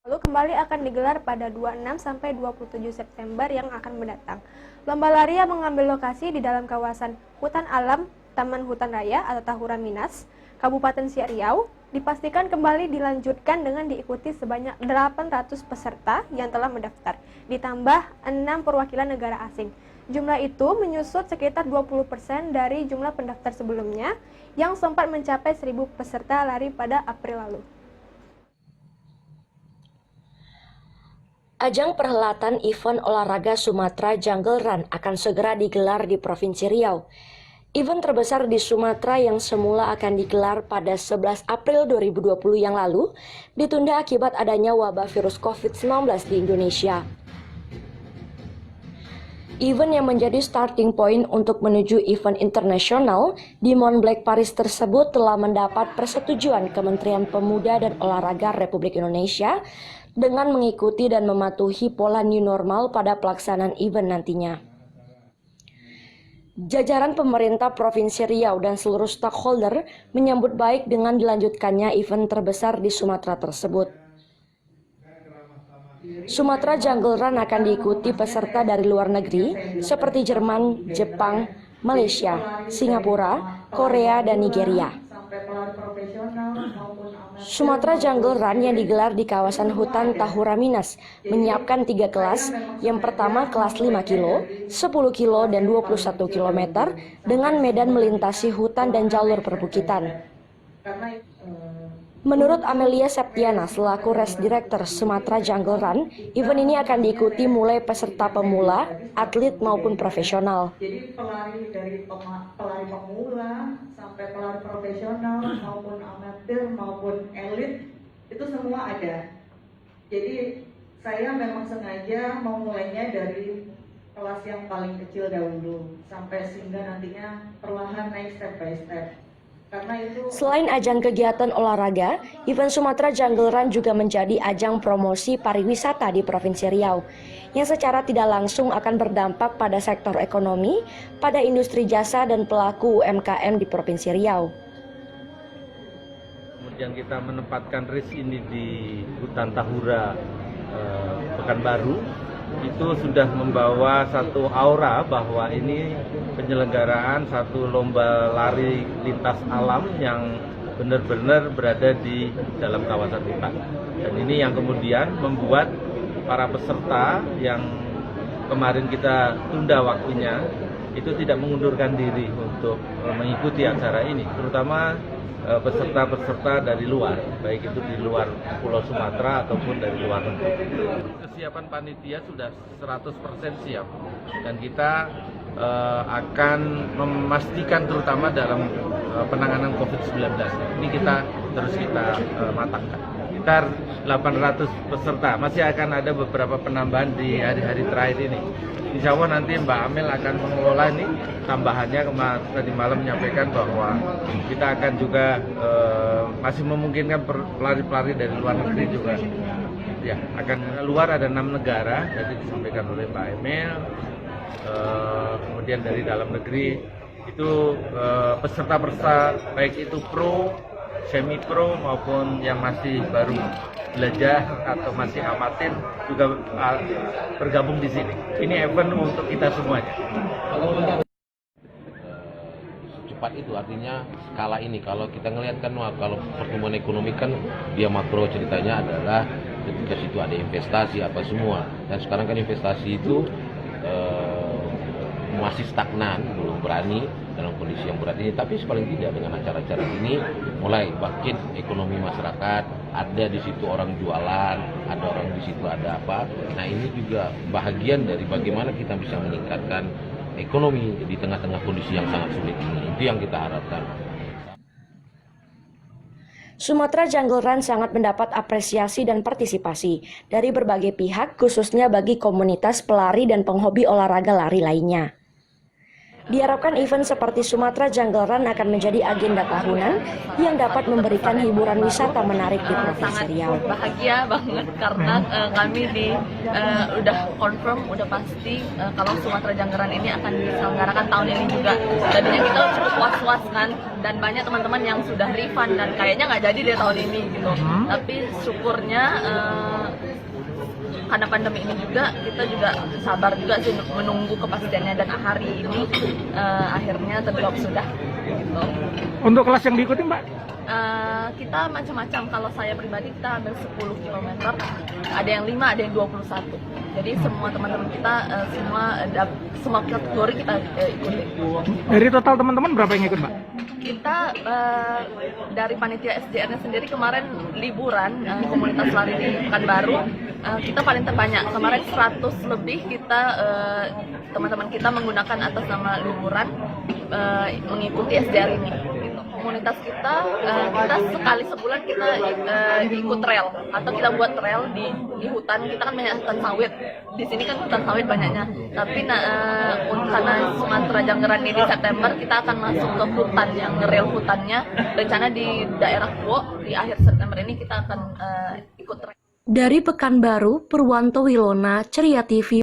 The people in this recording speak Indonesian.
Lalu kembali akan digelar pada 26 sampai 27 September yang akan mendatang. Lomba lari yang mengambil lokasi di dalam kawasan Hutan Alam Taman Hutan Raya atau Tahura Minas, Kabupaten Siak Riau, dipastikan kembali dilanjutkan dengan diikuti sebanyak 800 peserta yang telah mendaftar, ditambah 6 perwakilan negara asing. Jumlah itu menyusut sekitar 20% dari jumlah pendaftar sebelumnya yang sempat mencapai 1.000 peserta lari pada April lalu. Ajang perhelatan event olahraga Sumatera Jungle Run akan segera digelar di Provinsi Riau. Event terbesar di Sumatera yang semula akan digelar pada 11 April 2020 yang lalu ditunda akibat adanya wabah virus COVID-19 di Indonesia. Event yang menjadi starting point untuk menuju event internasional di Mont Blanc Paris tersebut telah mendapat persetujuan Kementerian Pemuda dan Olahraga Republik Indonesia dengan mengikuti dan mematuhi pola new normal pada pelaksanaan event nantinya. Jajaran pemerintah Provinsi Riau dan seluruh stakeholder menyambut baik dengan dilanjutkannya event terbesar di Sumatera tersebut. Sumatera Jungle Run akan diikuti peserta dari luar negeri seperti Jerman, Jepang, Malaysia, Singapura, Korea, dan Nigeria. Sumatera Jungle Run yang digelar di kawasan hutan Tahura Minas menyiapkan 3 kelas, yang pertama kelas 5 kilo, 10 kilo, dan 21 km dengan medan melintasi hutan dan jalur perbukitan. Menurut Amelia Septiana selaku Race Director Sumatera Jungle Run, event ini akan diikuti mulai peserta pemula, atlet maupun profesional. Jadi pelari dari pelari pemula sampai pelari profesional maupun amatir maupun elit itu semua ada. Jadi saya memang sengaja memulainya dari kelas yang paling kecil dahulu sampai sehingga nantinya perlahan naik step by step. Selain ajang kegiatan olahraga, event Sumatera Jungle Run juga menjadi ajang promosi pariwisata di Provinsi Riau, yang secara tidak langsung akan berdampak pada sektor ekonomi, pada industri jasa dan pelaku UMKM di Provinsi Riau. Kemudian kita menempatkan race ini di hutan Tahura Pekanbaru, itu sudah membawa satu aura bahwa ini penyelenggaraan satu lomba lari lintas alam yang benar-benar berada di dalam kawasan hutan. Dan ini yang kemudian membuat para peserta yang kemarin kita tunda waktunya itu tidak mengundurkan diri untuk mengikuti acara ini, terutama peserta-peserta dari luar, baik itu di luar Pulau Sumatera ataupun dari luar negeri. Kesiapan panitia sudah 100% siap dan kita akan memastikan terutama dalam penanganan COVID-19. Ini terus kita matangkan. Sekitar 800 peserta, masih akan ada beberapa penambahan di hari-hari terakhir ini. Insya Allah nanti Mbak Amel akan mengelola ini tambahannya. Tadi malam menyampaikan bahwa kita akan juga masih memungkinkan pelari-pelari dari luar negeri juga. Ya, akan luar ada 6 negara, jadi disampaikan oleh Mbak Amel. Kemudian dari dalam negeri itu peserta-peserta baik itu pro, semi pro maupun yang masih baru belajar atau masih amatir juga bergabung di sini. Ini event untuk kita semuanya. Cepat itu artinya skala ini. Kalau kita ngelihat kan, kalau pertumbuhan ekonomi kan dia makro ceritanya adalah ketika situ ada investasi apa semua. Dan sekarang kan investasi itu masih stagnan, belum berani dalam kondisi yang berat ini. Tapi paling tidak dengan acara-acara ini mulai bangkit ekonomi masyarakat, ada di situ orang jualan, ada orang di situ ada apa. Nah ini juga bahagian dari bagaimana kita bisa meningkatkan ekonomi di tengah-tengah kondisi yang sangat sulit ini. Itu yang kita harapkan. Sumatera Jungle Run sangat mendapat apresiasi dan partisipasi dari berbagai pihak, khususnya bagi komunitas pelari dan penghobi olahraga lari lainnya. Diharapkan event seperti Sumatera Jungle Run akan menjadi agenda tahunan yang dapat memberikan hiburan wisata menarik di Provinsi Riau. Bahagia banget karena kami udah confirm, udah pasti kalau Sumatera Jungle Run ini akan diselenggarakan tahun ini juga. Tadinya kita cukup was-was kan, dan banyak teman-teman yang sudah refund dan kayaknya nggak jadi deh tahun ini gitu. Tapi syukurnya karena pandemi ini juga kita juga sabar juga sih menunggu kepastiannya, dan hari ini akhirnya terjawab sudah gitu. Untuk kelas yang diikuti Mbak? Kita macam-macam. Kalau saya pribadi kita ambil 10 km, ada yang 5, ada yang 21. Jadi semua teman-teman kita semua kategori kita ikuti. Dari total teman-teman berapa yang ikut Mbak? Kita dari panitia SDR-nya sendiri kemarin liburan komunitas lari di Pekanbaru, kita paling terbanyak kemarin 100 lebih kita teman-teman kita menggunakan atas nama liburan mengikuti SDR ini. Gitu. Komunitas kita sekali sebulan kita ikut trail atau kita buat trail di hutan. Kita kan banyak hutan sawit. Di sini kan hutan sawit banyaknya. Tapi karena Sumatera Janggeran ini di September kita akan masuk ke hutan yang real hutannya. Rencana di daerah Kuo di akhir September ini kita akan ikut trail. Dari Pekanbaru, Purwanto Wilona, Ceria TV.